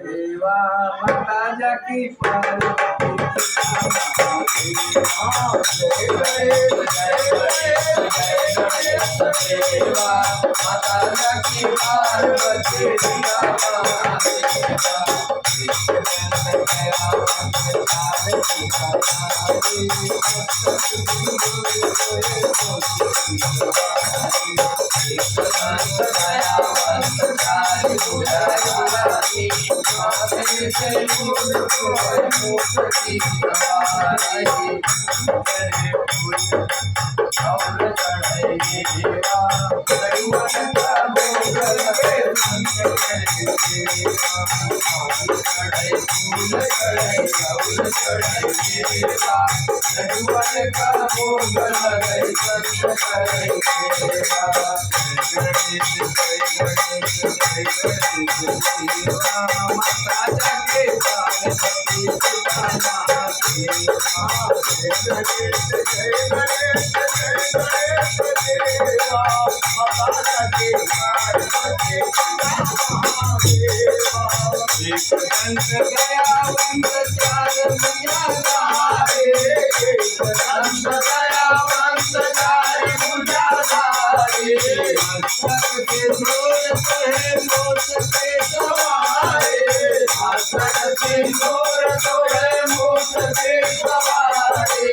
देवा माता जाकी पार्वती जय गणेश देवा माता जाकी पार्वती संत दयावंत चार भुजा धारे संत दयावंत चार भुजा धारे मस्तक के जोर से मोच के सवारे मस्तक के जोर से मोच के सवारे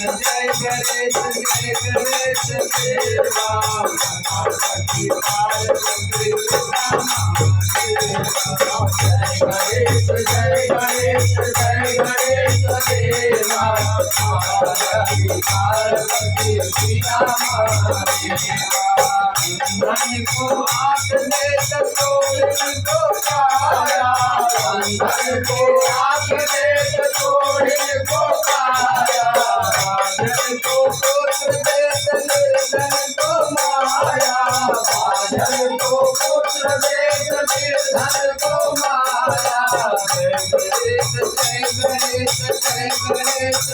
जय गणेश देवा माता की पार्वती जय गणेश देवा पार्वती मन को आँख दे तोड़ को पाया मन को आँख दे तोड़ को पाया बादल को पुत्र दे निर्धन को माया बादल को पुत्र दे निर्धन को माया जय गणेश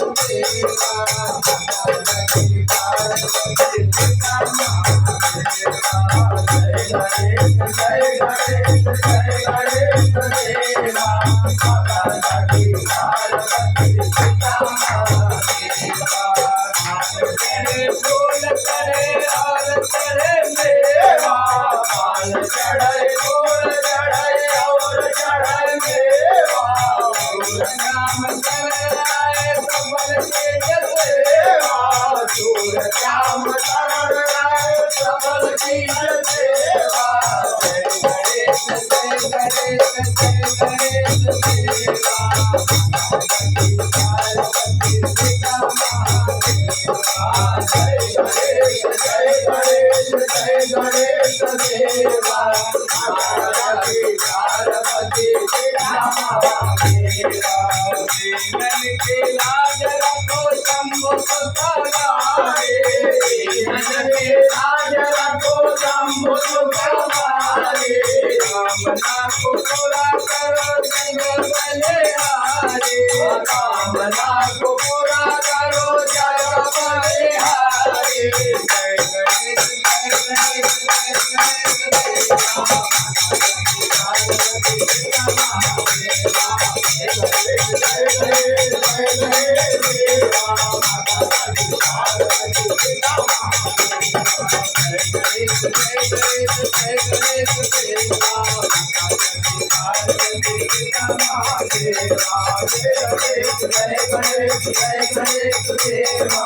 देवा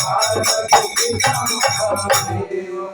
पार्वती